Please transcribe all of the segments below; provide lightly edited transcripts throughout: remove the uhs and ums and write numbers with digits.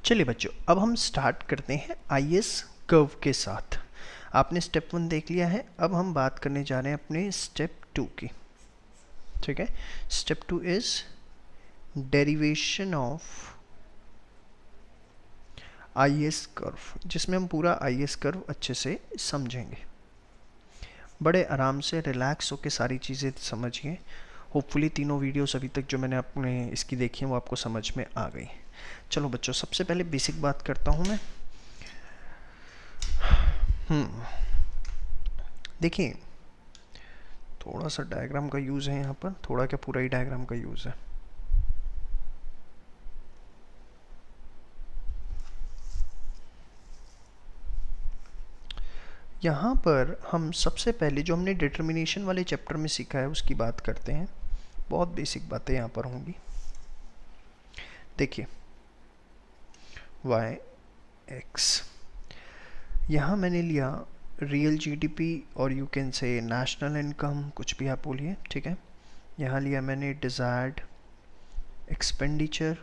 चलिए बच्चों, अब हम स्टार्ट करते हैं आईएस कर्व के साथ। आपने स्टेप 1 देख लिया है, अब हम बात करने जा रहे हैं अपने स्टेप 2 की। ठीक है, step 2 is derivation of IS curve, जिसमें हम पूरा आईएस कर्व अच्छे से समझेंगे। बड़े आराम से रिलैक्स होकर सारी चीज़ें समझिए। होपफुली तीनों वीडियोस अभी तक जो मैंने अपने इसकी देखी हैं वो आपको समझ में आ गई। चलो बच्चों, सबसे पहले बेसिक बात करता हूँ मैं। देखिए, थोड़ा सा डायग्राम का यूज़ है यहाँ पर, थोड़ा क्या पूरा ही डायग्राम का यूज़ है। यहाँ पर हम सबसे पहले जो हमने डिटर्मिनेशन वाले चैप्टर में सीखा है उसकी बात करते हैं। बहुत बेसिक बातें यहाँ पर होंगी। देखिए, y(x), यहाँ मैंने लिया रियल जीडीपी और you can say national income, कुछ भी आप बोलिए, ठीक है। यहाँ लिया मैंने डिज़ायर्ड एक्सपेंडिचर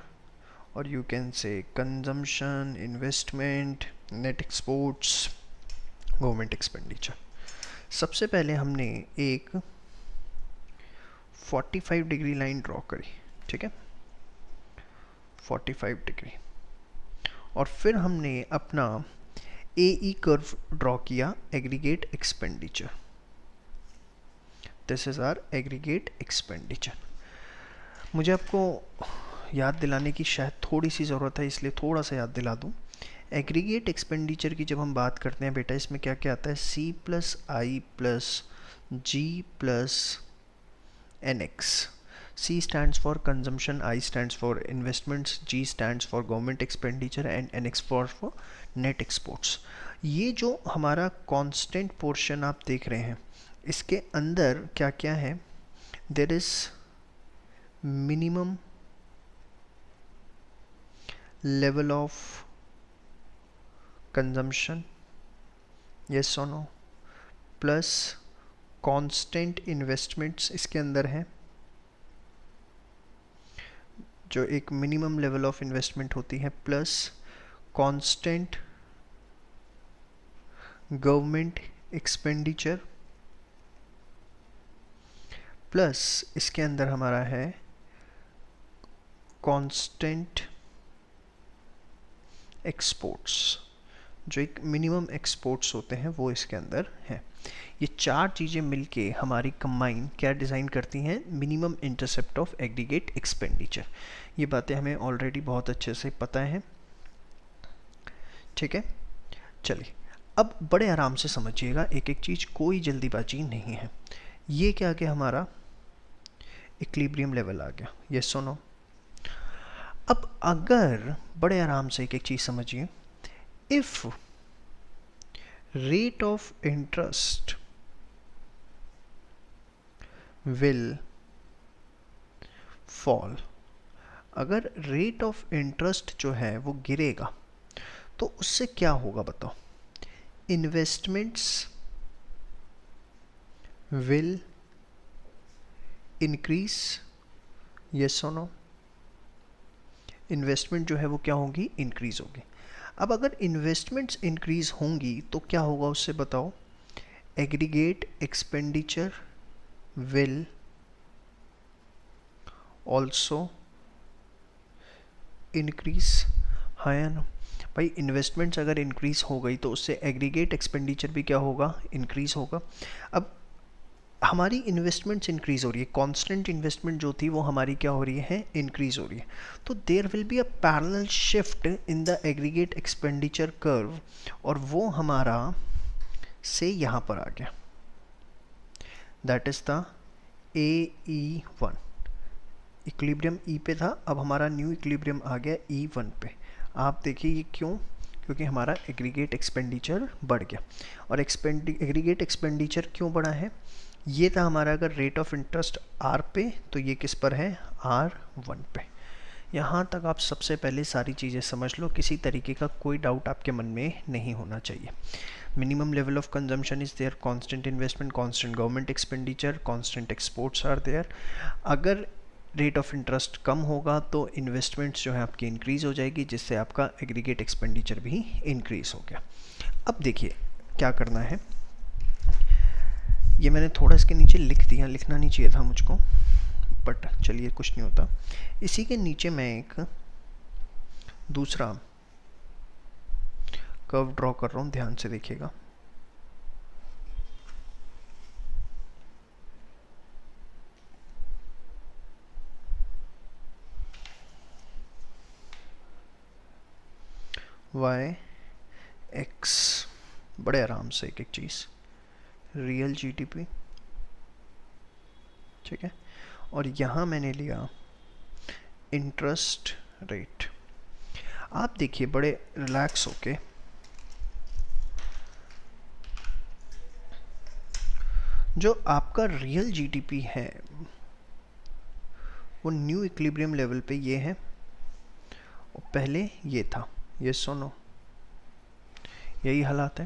और you can say consumption, investment, net exports, government expenditure. सबसे पहले हमने एक 45 डिग्री लाइन ड्रॉ करी, ठीक है, 45 डिग्री। और फिर हमने अपना AE कर्व ड्रॉ किया, aggregate expenditure. This is our aggregate expenditure. मुझे आपको याद दिलाने की शायद थोड़ी सी ज़रूरत है, इसलिए थोड़ा सा याद दिला दूँ। एग्रीगेट एक्सपेंडिचर की जब हम बात करते हैं बेटा, इसमें क्या क्या आता है, C+I+G+NX। C stands for consumption, I stands for investments, G stands for government expenditure and NX for net exports। ये जो हमारा constant portion आप देख रहे हैं, इसके अंदर क्या क्या है, there is minimum level of consumption, yes or no, plus constant investments इसके अंदर है, जो एक मिनिमम लेवल ऑफ इन्वेस्टमेंट होती है, plus constant government expenditure, plus इसके अंदर हमारा है कांस्टेंट एक्सपोर्ट्स, जो एक मिनिमम एक्सपोर्ट्स होते हैं वो इसके अंदर है। ये चार चीज़ें मिलके हमारी कंबाइन क्या डिज़ाइन करती हैं, minimum intercept of aggregate expenditure. ये बातें हमें ऑलरेडी बहुत अच्छे से पता है, ठीक है। चलिए, अब बड़े आराम से समझिएगा एक एक चीज़, कोई जल्दीबाजी नहीं है। ये क्या आ गया, हमारा इक्विलिब्रियम लेवल आ गया, यस और नो। अब अगर बड़े आराम से एक एक चीज़ समझिए, if rate of interest will fall, अगर रेट ऑफ इंटरेस्ट जो है वो गिरेगा तो उससे क्या होगा बताओ, इन्वेस्टमेंट्स विल इंक्रीज, यस और नो। इन्वेस्टमेंट जो है वो क्या होगी, इंक्रीज होगी। अब अगर इन्वेस्टमेंट्स इंक्रीज होंगी तो क्या होगा उससे बताओ, aggregate expenditure will also increase, है ना भाई। इन्वेस्टमेंट्स अगर इंक्रीज हो गई तो उससे एग्रीगेट एक्सपेंडिचर भी क्या होगा, इंक्रीज होगा। अब हमारी इन्वेस्टमेंट्स इंक्रीज हो रही है, कांस्टेंट इन्वेस्टमेंट जो थी वो हमारी क्या हो रही है, इंक्रीज हो रही है। तो there will be a parallel shift in the aggregate expenditure curve, और वो हमारा से यहाँ पर आ गया, that is the AE1। Equilibrium E पे था, अब हमारा न्यू इक्विलिब्रियम आ गया E1 पे। आप देखिए ये क्यों, क्योंकि हमारा एग्रीगेट एक्सपेंडिचर बढ़ गया। और एग्रीगेट एक्सपेंडिचर क्यों बढ़ा है, ये था हमारा अगर रेट ऑफ इंटरेस्ट R पे, तो ये किस पर है, R1 पे। यहाँ तक आप सबसे पहले सारी चीज़ें समझ लो, किसी तरीके का कोई डाउट आपके मन में नहीं होना चाहिए। Minimum level of consumption is there, constant investment, constant government expenditure, constant exports are there. अगर रेट ऑफ इंटरेस्ट कम होगा तो इन्वेस्टमेंट्स जो है आपकी इंक्रीज हो जाएगी, जिससे आपका एग्रीगेट एक्सपेंडिचर भी इंक्रीज हो गया। अब देखिए क्या करना है, ये मैंने थोड़ा इसके नीचे लिख दिया, लिखना नहीं चाहिए था मुझको, बट चलिए कुछ नहीं होता। इसी के नीचे मैं एक दूसरा कर्व ड्रॉ कर रहा हूँ, ध्यान से देखिएगा। y x, बड़े आराम से एक एक चीज़, रियल जीडीपी, ठीक है, और यहाँ मैंने लिया इंटरेस्ट रेट। आप देखिए बड़े रिलैक्स होके, जो आपका रियल जीडीपी है वो न्यू इक्विलिब्रियम लेवल पे ये है, और पहले ये था, ये सुनो, यही हालात है।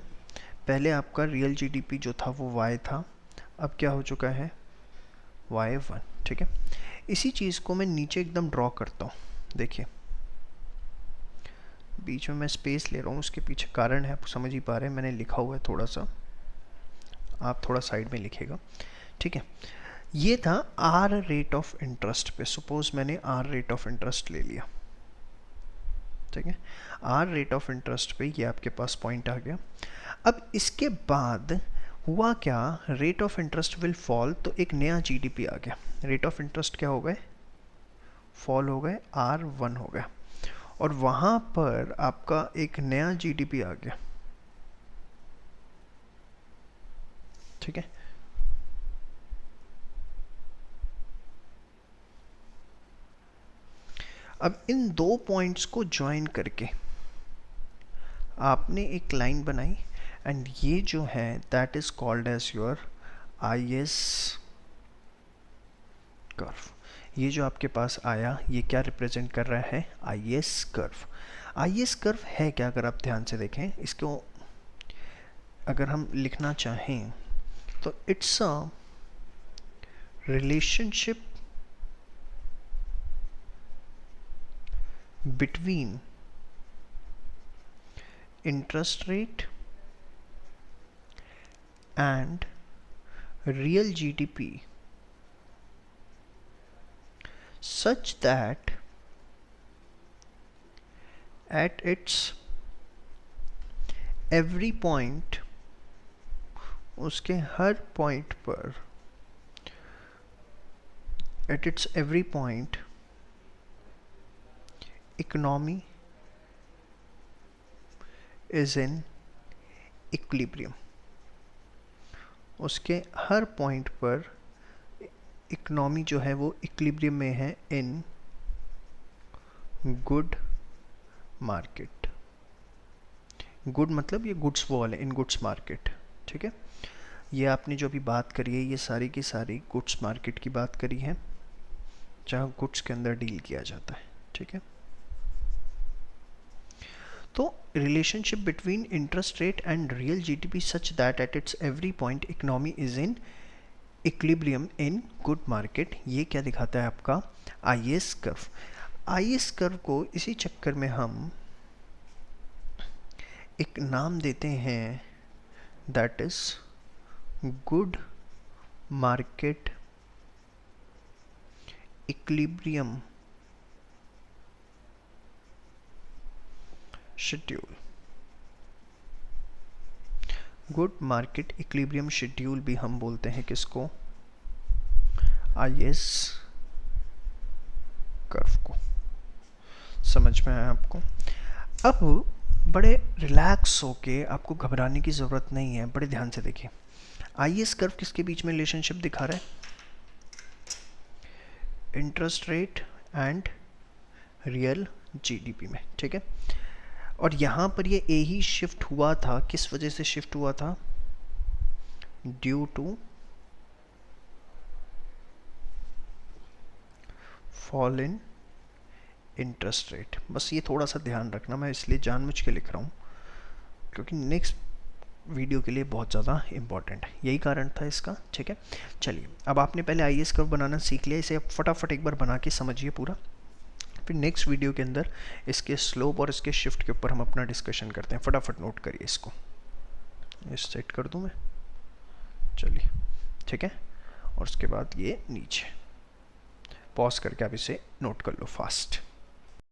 पहले आपका रियल जीडीपी जो था वो y था, अब क्या हो चुका है y1, ठीक है। इसी चीज़ को मैं नीचे एकदम ड्रॉ करता हूँ, देखिए बीच में मैं स्पेस ले रहा हूँ, उसके पीछे कारण है, आप समझ ही पा रहे हैं, मैंने लिखा हुआ है थोड़ा सा, आप थोड़ा साइड में लिखेगा, ठीक है। ये था आर रेट ऑफ इंटरेस्ट पे, सपोज मैंने आर रेट ऑफ इंटरेस्ट ले लिया, ठीक है, आर रेट ऑफ इंटरेस्ट पे ये आपके पास पॉइंट आ गया। अब इसके बाद हुआ क्या, rate of interest will fall, तो एक नया जीडीपी आ गया, रेट ऑफ इंटरेस्ट क्या हो गए, फॉल हो गए, R1 हो गया, और वहाँ पर आपका एक नया जीडीपी आ गया, ठीक है। अब इन दो पॉइंट्स को ज्वाइन करके आपने एक लाइन बनाई, एंड ये जो है that is called as your IS curve. ये जो आपके पास आया ये क्या रिप्रेजेंट कर रहा है, IS कर्व। IS कर्व है क्या, अगर आप ध्यान से देखें इसको, अगर हम लिखना चाहें तो it's a relationship between interest rate and real GDP such that at its every point, उसके हर पॉइंट पर, at its every point economy is in equilibrium, उसके हर पॉइंट पर इकोनॉमी जो है वो इक्विलिब्रियम में है इन गुड मार्केट। गुड मतलब ये गुड्स वो वाले, इन गुड्स मार्केट, ठीक है। ये आपने जो अभी बात करी है ये सारी की सारी गुड्स मार्केट की बात करी है, जहाँ गुड्स के अंदर डील किया जाता है, ठीक है। तो relationship between interest rate and real GDP such that at its every point economy is in equilibrium in good market, ये क्या दिखाता है आपका IS कर्व। IS कर्व को इसी चक्कर में हम एक नाम देते हैं, that is good market equilibrium schedule. Good market equilibrium schedule भी हम बोलते हैं किसको, IS कर्व को। समझ में आया आपको। अब बड़े रिलैक्स होके, आपको घबराने की ज़रूरत नहीं है, बड़े ध्यान से देखिए। IS कर्व किसके बीच में रिलेशनशिप दिखा रहा है, interest rate and real GDP में, ठीक है। और यहाँ पर ये A ही शिफ्ट हुआ था, किस वजह से शिफ्ट हुआ था, due to fall in interest rate. बस ये थोड़ा सा ध्यान रखना, मैं इसलिए जानबूझ के लिख रहा हूँ क्योंकि नेक्स्ट वीडियो के लिए बहुत ज़्यादा इंपॉर्टेंट है, यही कारण था इसका। ठीक है, चलिए अब आपने पहले आईएएस कर्व बनाना सीख लिया, इसे अब फटाफट एक बार बना के समझिए पूरा। फिर नेक्स्ट वीडियो के अंदर इसके स्लोप और इसके शिफ्ट के ऊपर हम अपना डिस्कशन करते हैं। फटाफट नोट करिए इसको, इस सेट कर दूं मैं, चलिए ठीक है। और उसके बाद ये नीचे, पॉज करके आप इसे नोट कर लो फास्ट।